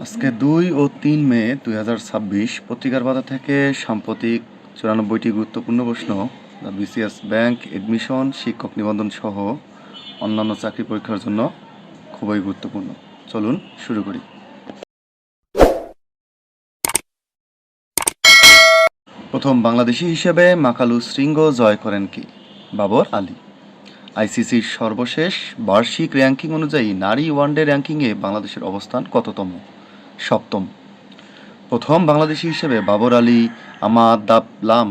আজকে ২ ও ৩ মে ২০২৬ পত্রিকার পাতা থেকে সাম্প্রতিক ৯৪টি গুরুত্বপূর্ণ প্রশ্ন বিসিএস ব্যাংক এডমিশন শিক্ষক নিবন্ধন সহ অন্যান্য চাকরি পরীক্ষার জন্য খুবই গুরুত্বপূর্ণ। চলুন শুরু করি। প্রথম বাংলাদেশি হিসেবে মাকালু শৃঙ্গ জয় করেন কে? বাবর আলী। আইসিসির সর্বশেষ বার্ষিক র্যাঙ্কিং অনুযায়ী নারী ওয়ানডে র্যাঙ্কিংয়ে বাংলাদেশের অবস্থান কততম? সপ্তম। প্রথম বাংলাদেশি হিসেবে বাবর আলী আমাদাবলাম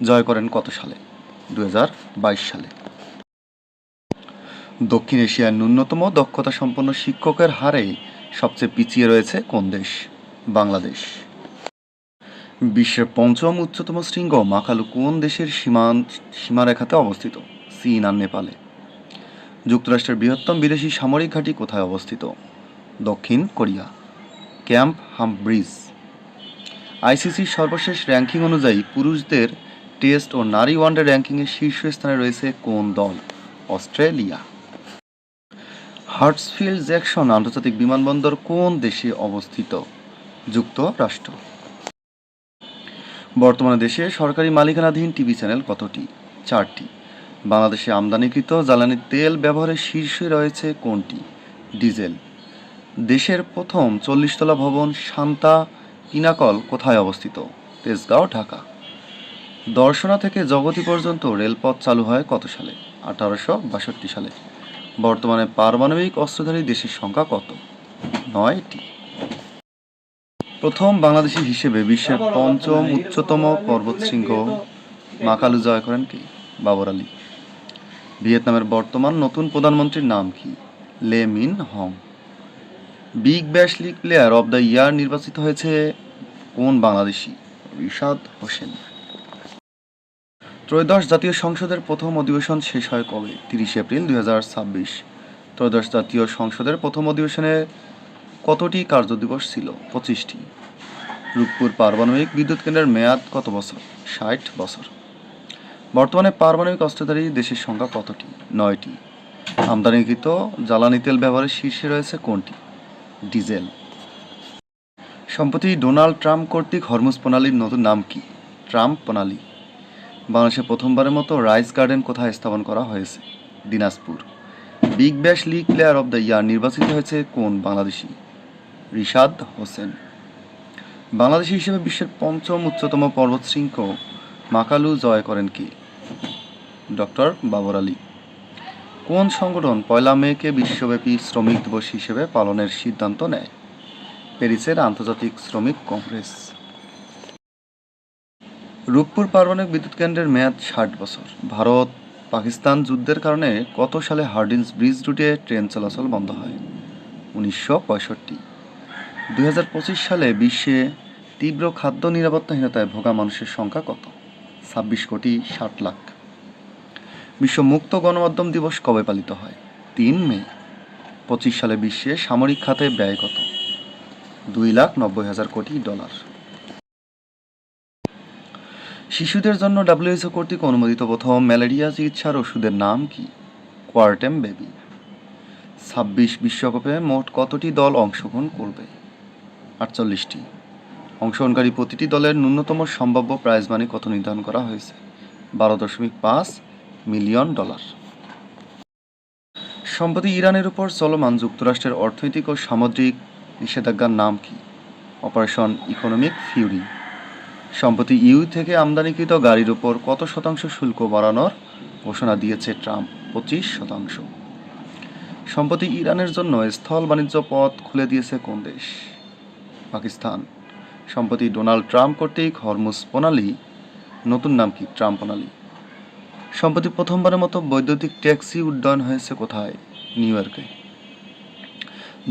জয় করেন কত সালে? ২০২২ সালে। দক্ষিণ এশিয়ার ন্যূনতম দক্ষতা সম্পন্ন শিক্ষকের হারে সবচেয়ে পিছিয়ে রয়েছে কোন দেশ? বাংলাদেশ। বিশ্বের পঞ্চম উচ্চতম শৃঙ্গ মাকালু কোন দেশের সীমারেখাতে অবস্থিত? চীন আর নেপালে। যুক্তরাষ্ট্রের বৃহত্তম বিদেশি সামরিক ঘাঁটি কোথায় অবস্থিত? দক্ষিণ কোরিয়া। ক্যাম্প হামব্রিজ। আইসিসির সর্বশেষ র্যাঙ্কিং অনুযায়ী পুরুষদের টেস্ট ও নারী ওয়ানডে র্যাঙ্কিংয়ে শীর্ষস্থানে রয়েছে কোন দল? অস্ট্রেলিয়া। হার্টসফিল্ড জ্যাকসন আন্তর্জাতিক বিমানবন্দর কোন দেশে অবস্থিত? যুক্তরাষ্ট্র। বর্তমানে দেশে সরকারি মালিকানাধীন টিভি চ্যানেল কতটি? 4টি। বাংলাদেশে আমদানিকৃত জ্বালানি তেল ব্যবহারের শীর্ষে রয়েছে কোনটি? ডিজেল। দেশের প্রথম 40 তলা ভবন শান্তা পিনাকল কোথায় অবস্থিত? তেজগাঁও, ঢাকা। দর্শনা থেকে জগতি পর্যন্ত রেলপথ চালু হয় কত সালে? 1862 সালে। বর্তমানে পারমাণবিক অস্ত্রধারী দেশের সংখ্যা কত? 9টি। প্রথম বাংলাদেশি হিসেবে বিশ্বের পঞ্চম উচ্চতম পর্বতশৃঙ্গ মাকালু জয় করেন কে? বাবর আলী। ভিয়েতনামের বর্তমান নতুন প্রধানমন্ত্রীর নাম কি? লে মিন Hong. Big Bash league player of the year নির্বাচিত হয়েছে কোন বাংলাদেশি? রিশাদ হোসেন। ত্রয়োদশ জাতীয় সংসদের প্রথম অধিবেশন শেষ হয় কবে? 30 এপ্রিল 2026। ত্রয়োদশ জাতীয় সংসদের প্রথম অধিবেশনে কতটি কার্যদিবস ছিল? 25টি। রূপপুর পারমাণবিক বিদ্যুৎ কেন্দ্রের মেয়াদ কত বছর? 60 বছর। বর্তমানে পারমাণবিক অস্ত্রধারী দেশের সংখ্যা কতটি? 9টি। আমদানিকৃত জ্বালানি তেল ব্যবহারের শীর্ষে রয়েছে কোনটি? ডিজেল। সম্প্রতি ডোনাল্ড ট্রাম্প কর্তৃক হরমুজ প্রণালীর নতুন নাম কি? ট্রাম্প প্রণালী। বাংলাদেশে প্রথমবারের মতো রাইস গার্ডেন কোথায় স্থাপন করা হয়েছে? Dinajpur. Big Bash league player of the year নির্বাচিত হয়েছে কোন বাংলাদেশি? রিশাদ হোসেন। বাংলাদেশি হিসেবে বিশ্বের পঞ্চম উচ্চতম পর্বতশৃঙ্গ মাকালু জয় করেন কে? ডক্টর বাবর আলী। কোন সংগঠন 1 মেকে বিশ্বব্যাপী শ্রমিক দিবস হিসেবে পালনের সিদ্ধান্ত নেয়? প্যারিসের আন্তর্জাতিক শ্রমিক কংগ্রেস। রূপপুর পারমাণবিক বিদ্যুৎ কেন্দ্রের মেয়াদ 60 বছর। ভারত পাকিস্তান যুদ্ধের কারণে কত সালে হার্ডিঞ্জ ব্রিজ রুটে ট্রেন চলাচল বন্ধ হয়? 1965। 2025 সালে বিশ্বে তীব্র খাদ্য নিরাপত্তাহীনতায় ভোগা মানুষের সংখ্যা কত? 26,60,00,000। বিশ্ব মুক্ত গণমাধ্যম দিবস কবে পালিত হয়? 3 মে। 25 সালে বিশ্বে সামরিক খাতে ব্যয় কত? $2,90,000 কোটি। শিশুদের জন্য WHO কর্তৃক অনুমোদিত প্রথম ম্যালেরিয়া চিকিৎসার ওষুধের নাম কি? কোয়ারটেম বেবি। 26 বিশ্বকাপে মোট কতটি দল অংশগ্রহণ করবে? 48টি। অংশগ্রহণকারী প্রতিটি দলের ন্যূনতম সম্ভাব্য প্রাইজ মানি কত নির্ধারণ করা হয়েছে? $12.5 মিলিয়ন। সম্প্রতি ইরানের উপর চলমান যুক্তরাষ্ট্রের অর্থনৈতিক ও সামুদ্রিক নিষেধাজ্ঞার নাম কি? Operation economic Fury. সম্প্রতি ইউ থেকে আমদানিকৃত গাড়ির উপর কত শতাংশ শুল্ক বাড়ানোর ঘোষণা দিয়েছে ট্রাম্প? 25%। সম্প্রতি ইরানের জন্য স্থল বাণিজ্য পথ খুলে দিয়েছে কোন দেশ? পাকিস্তান। সম্প্রতি ডোনাল্ড ট্রাম্প কর্তৃক হরমুজ প্রণালী নতুন নাম কি? ট্রাম্প প্রণালী। সম্প্রতি প্রথমবারের মতো বৈদ্যুতিক ট্যাক্সি উড্ডয়ন হয়েছে কোথায়? নিউ ইয়র্কে।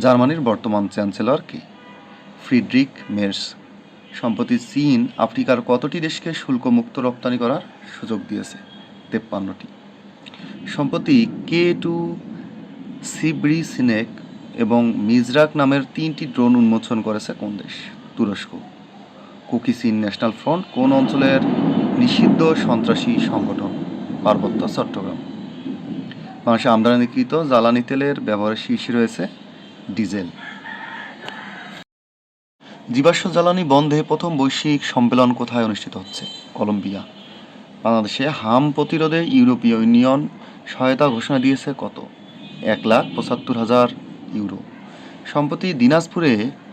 জার্মানির বর্তমান চ্যান্সেলর কে? ফ্রিডরিখ মের্স। সম্প্রতি চীন আফ্রিকার কতটি দেশকে শুল্কমুক্ত রপ্তানি করার সুযোগ দিয়েছে? 53টি। সম্প্রতি K2 সিব্রিসিনেক এবং মিজরাক নামের 3টি ড্রোন উন্মোচন করেছে কোন দেশ? তুরস্ক। কুকি চীন ন্যাশনাল ফ্রন্ট কোন অঞ্চলের নিষিদ্ধ সন্ত্রাসী সংগঠন? পার্বত্য চট্টগ্রাম। বাংলাদেশে আমদানিকৃত জ্বালানি তেলের ব্যবহারের শীর্ষে রয়েছে ডিজেল। জীবাশ্ম জ্বালানি বন্ধে প্রথম বৈশ্বিক সম্মেলন কোথায় অনুষ্ঠিত হচ্ছে? কলম্বিয়া। বাংলাদেশে হাম প্রতিরোধে ইউরোপীয় ইউনিয়ন সহায়তা ঘোষণা দিয়েছে কত? 1,75,000 ইউরো। সম্প্রতি দিনাজপুরে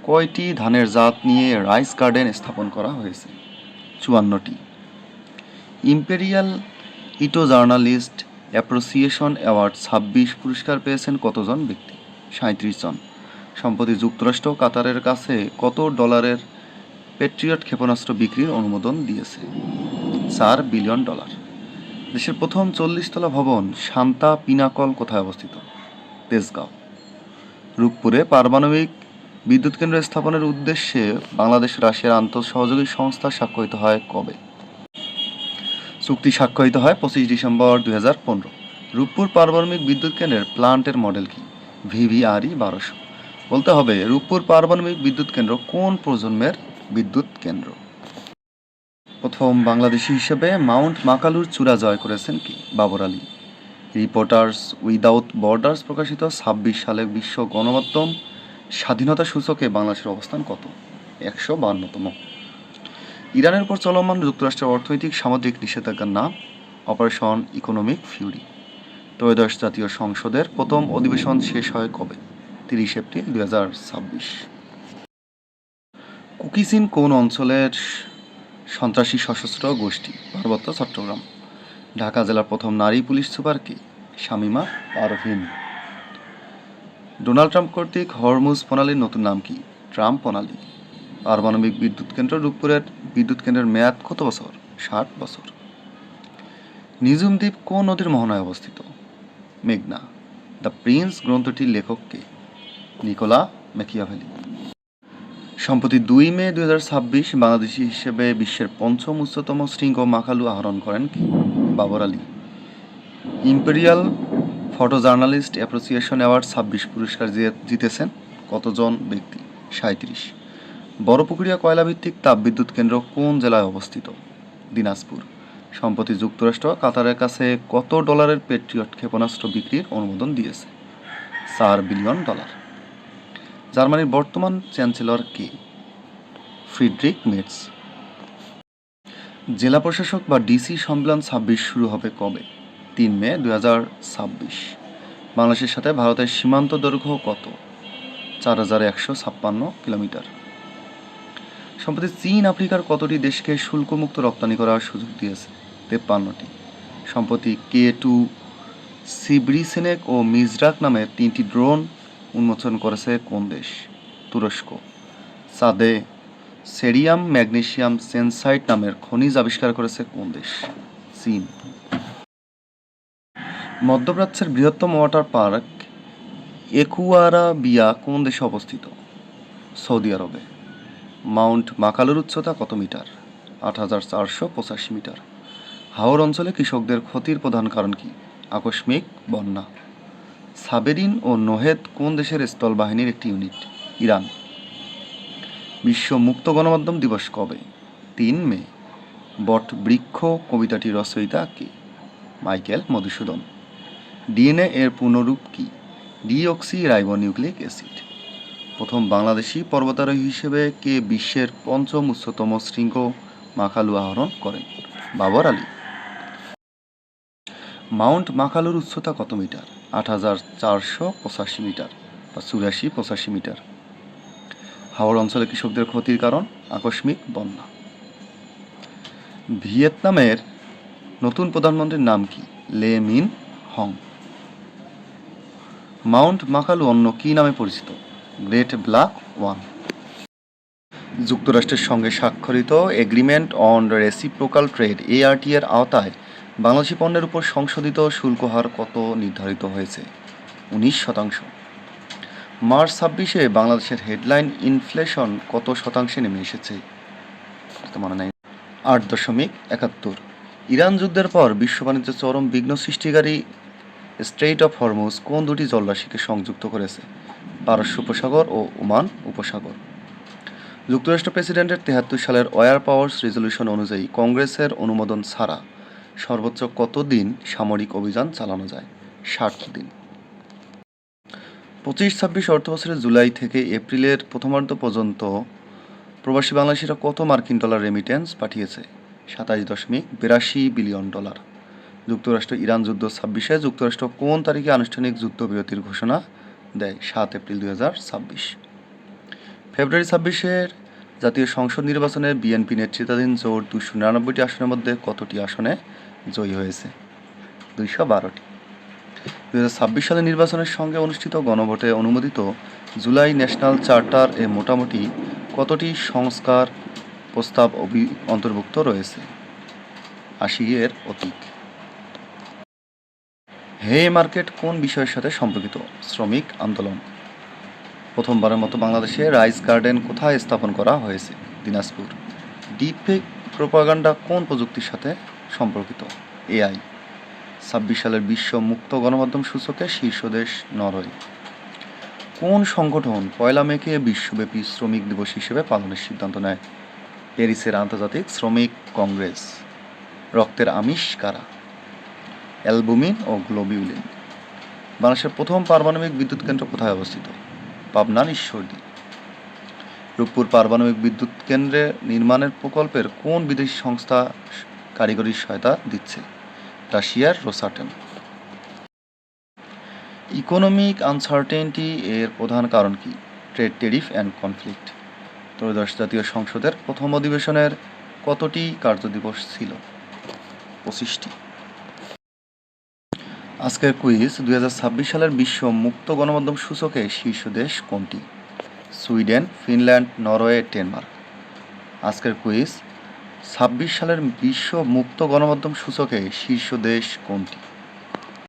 কয়টি ধানের জাত নিয়ে রাইস গার্ডেন স্থাপন করা হয়েছে? 54টি। ইম্পেরিয়াল ইটো জার্নালিস্ট অ্যাপ্রিসিয়েশন অ্যাওয়ার্ড 26 পুরস্কার পেয়েছেন কতজন ব্যক্তি? 37 জন। সম্প্রতি যুক্তরাষ্ট্র কাতারের কাছে কত ডলারের প্যাট্রিয়ট ক্ষেপণাস্ত্র বিক্রির অনুমোদন দিয়েছে? $4 বিলিয়ন। দেশের প্রথম 40 তলা ভবন শান্তা পিনাকল কোথায় অবস্থিত? তেজগাঁও। রূপপুরে পারমাণবিক বিদ্যুৎ কেন্দ্র স্থাপনের উদ্দেশ্যে বাংলাদেশ রাশিয়ার আন্তঃসহযোগী সংস্থা স্বাক্ষরিত হয় কবে? চুক্তি স্বাক্ষরিত হয় 25 ডিসেম্বর 2015। রূপপুর পারমাণবিক বিদ্যুৎ কেন্দ্রের প্লান্টের মডেল কি? VVRE 1200। বলতে হবে রূপপুর পারমাণবিক বিদ্যুৎ কেন্দ্র কোন প্রজন্মের বিদ্যুৎ কেন্দ্র? প্রথম বাংলাদেশি হিসেবে মাউন্ট মাকালুর চূড়া জয় করেছেন কি? Babar Ali. Reporters without borders প্রকাশিত 26 সালে বিশ্ব গণমাধ্যম স্বাধীনতা সূচকে বাংলাদেশের অবস্থান কত? 152তম। ইরানের উপর চলমান যুক্তরাষ্ট্রের অর্থনৈতিক সামুদ্রিক নিষেধাজ্ঞার নাম? Operation economic Fury. ত্রয়োদশ জাতীয় সংসদের প্রথম অধিবেশন শেষ হয় কবে? 30 এপ্রিল 2026। কুকিচিন কোন অঞ্চলের সন্ত্রাসী সশস্ত্র গোষ্ঠী? পার্বত্য চট্টগ্রাম। ঢাকা জেলার প্রথম নারী পুলিশ সুপার কে? শামীমা পারভীন। ডোনাল্ড ট্রাম্প কর্তৃক হরমুজ প্রণালীর নতুন নাম কি? ট্রাম্প প্রণালী। পারমাণবিক বিদ্যুৎ কেন্দ্র রূপপুরের বিদ্যুৎ কেন্দ্রের মেয়াদ কত বছর? 60 বছর। নিঝুম দ্বীপ কোন নদীর মোহনায় অবস্থিত? মেঘনা। দ্য প্রিন্স গ্রন্থটির লেখক কে? Nikola Machiavelli. সম্প্রতি 2 মে 2026 বাংলাদেশি হিসেবে বিশ্বের পঞ্চম উচ্চতম শৃঙ্গ মাকালু আহরণ করেন কি? Babar Ali. Imperial photo journalist appreciation award 26 পুরস্কার জিতেছেন কতজন ব্যক্তি? 37। বড়পুকুরিয়া কয়লাভিত্তিক তাপবিদ্যুৎ কেন্দ্র কোন জেলায় অবস্থিত? দিনাজপুর। সম্প্রতি যুক্তরাষ্ট্র কাতারের কাছে কত ডলারের প্যাট্রিয়ট ক্ষেপণাস্ত্র বিক্রির অনুমোদন দিয়েছে? $4 বিলিয়ন। জার্মানির বর্তমান চ্যান্সেলর কে? Friedrich Mets. জেলা প্রশাসক বা ডিসি সম্মেলন 26 শুরু হবে কবে? 3 মে 2026। বাংলাদেশের সাথে ভারতের সীমান্ত দৈর্ঘ্য কত? 4156 কিলোমিটার। সম্প্রতি চীন আফ্রিকার কতটি দেশকে শুল্কমুক্ত রপ্তানি করার সুযোগ দিয়েছে? 53টি। সম্প্রতি K2 সিব্রিসেনেক ও মিজরাক নামে 3টি ড্রোন উন্মোচন করেছে কোন দেশ? তুরস্ক। চাঁদে সেরিয়াম ম্যাগনেসিয়াম সেন্সাইট নামের খনিজ আবিষ্কার করেছে কোন দেশ? চীন। মধ্যপ্রাচ্যের বৃহত্তম ওয়াটার পার্ক একুয়ারাবিয়া কোন দেশে অবস্থিত? সৌদি আরবে। মাউন্ট মাকালুর উচ্চতা কত মিটার? 8,485 মিটার। হাওর অঞ্চলে কৃষকদের ক্ষতির প্রধান কারণ কি? আকস্মিক বন্যা। সাবেরিন ও নোহেদ কোন দেশের স্থল বাহিনীর একটি ইউনিট? ইরান। বিশ্ব মুক্ত গণমাধ্যম দিবস কবে? 3 মে। বট বৃক্ষ কবিতাটি রচয়িতা কে? মাইকেল মধুসূদন। ডিএনএ এর পূর্ণরূপ কি? Deoxy ribonucleic acid. প্রথম বাংলাদেশি পর্বতারোহী হিসেবে কে বিশ্বের পঞ্চম উচ্চতম শৃঙ্গ মাকালু আহরণ করেন? বাবর আলী। মাউন্ট মাকালুর উচ্চতা কত মিটার? 8,485 মিটার বা 84-85 মিটার। হাওর অঞ্চলে কৃষকদের ক্ষতির কারণ? আকস্মিক বন্যা। ভিয়েতনামের নতুন প্রধানমন্ত্রীর নাম কি? লে মিন হং। মাউন্ট মাকালু অন্য কী নামে পরিচিত? Great black one. যুক্তরাষ্ট্রের সঙ্গে স্বাক্ষরিত agreement on reciprocal trade ART এর আওতায় বাংলাদেশি পণ্যের উপর সংশোধিত শুল্ক হার কত নির্ধারিত হয়েছে? 19%। মার্চ 26-এ বাংলাদেশের হেডলাইন ইনফ্লেশন কত শতাংশে নেমে এসেছে? মনে নাই। 8.71। ইরান যুদ্ধের পর বিশ্ব বাণিজ্যে চরম বিঘ্ন সৃষ্টিকারী স্ট্রেইট অফ হরমুজ কোন দুটি জলরাশিকে সংযুক্ত করেছে? পারস্য উপসাগর ও ওমান উপসাগর। যুক্তরাষ্ট্র প্রেসিডেন্টের 73 সালের ওয়ার পাওয়ার্স রেজলিউশন অনুযায়ী কংগ্রেসের অনুমোদন ছাড়া সর্বোচ্চ কত দিন সামরিক অভিযান চালানো যায়? 60 দিন। 25-26 অর্থবছরের জুলাই থেকে এপ্রিলের প্রথমার্ধ পর্যন্ত প্রবাসী বাংলাদেশিরা কত মার্কিন ডলার রেমিটেন্স পাঠিয়েছে? 27.82 বিলিয়ন ডলার। যুক্তরাষ্ট্র ইরান যুদ্ধ 26-এ যুক্তরাষ্ট্র কোন তারিখে আনুষ্ঠানিক যুদ্ধবিরতির ঘোষণা দেয়? 7 এপ্রিল 2026। ফেব্রুয়ারি 26-এর জাতীয় সংসদ নির্বাচনে বিএনপি নেতৃত্বাধীন জোট 299টি আসনের মধ্যে কতটি আসনে জয়ী হয়েছে? 212টি। 2026 সালের নির্বাচনের সঙ্গে অনুষ্ঠিত গণভোটে অনুমোদিত জুলাই ন্যাশনাল চার্টার এ মোটামুটি কতটি সংস্কার প্রস্তাব অন্তর্ভুক্ত রয়েছে? 80-এর অধিক। হে মার্কেট কোন বিষয়ের সাথে সম্পর্কিত? শ্রমিক আন্দোলন। প্রথমবারের মতো বাংলাদেশে রাইস গার্ডেন কোথায় স্থাপন করা হয়েছে? দিনাজপুর। ডিপফেক প্রোপাগান্ডা কোন প্রযুক্তির সাথে সম্পর্কিত? এআই। 26 সালের বিশ্ব মুক্ত গণমাধ্যম সূচকে শীর্ষ দেশ নরওয়ে। কোন সংগঠন 1 মেকে বিশ্বব্যাপী শ্রমিক দিবস হিসেবে পালনের সিদ্ধান্ত নেয়? প্যারিসের আন্তর্জাতিক শ্রমিক কংগ্রেস। রক্তের আমিষ কারা? অ্যালবুমিন ও গ্লোবিউলিন। বাংলাদেশের প্রথম পারমাণবিক বিদ্যুৎ কেন্দ্র কোথায় অবস্থিত? পাবনার ঈশ্বরদী। রূপপুর পারমাণবিক বিদ্যুৎ কেন্দ্রে নির্মাণের প্রকল্পের কোন বিদেশি সংস্থা কারিগরি সহায়তা দিচ্ছে? রাশিয়ার রোসাটেম। ইকোনমিক আনসার্টেনটি এর প্রধান কারণ কি? Trade tariff and conflict. ত্রয়োদশ জাতীয় সংসদের প্রথম অধিবেশনের কতটি কার্যদিবস ছিল? 25টি। আজকের কুইজ 2026 সালের বিশ্ব মুক্ত গণমাধ্যম সূচকে শীর্ষ দেশ কোনটি? Sweden, Finland, Norway, Denmark. আজকের কুইজ 26 সালের বিশ্ব মুক্ত গণমাধ্যম সূচকে শীর্ষ দেশ কোনটি?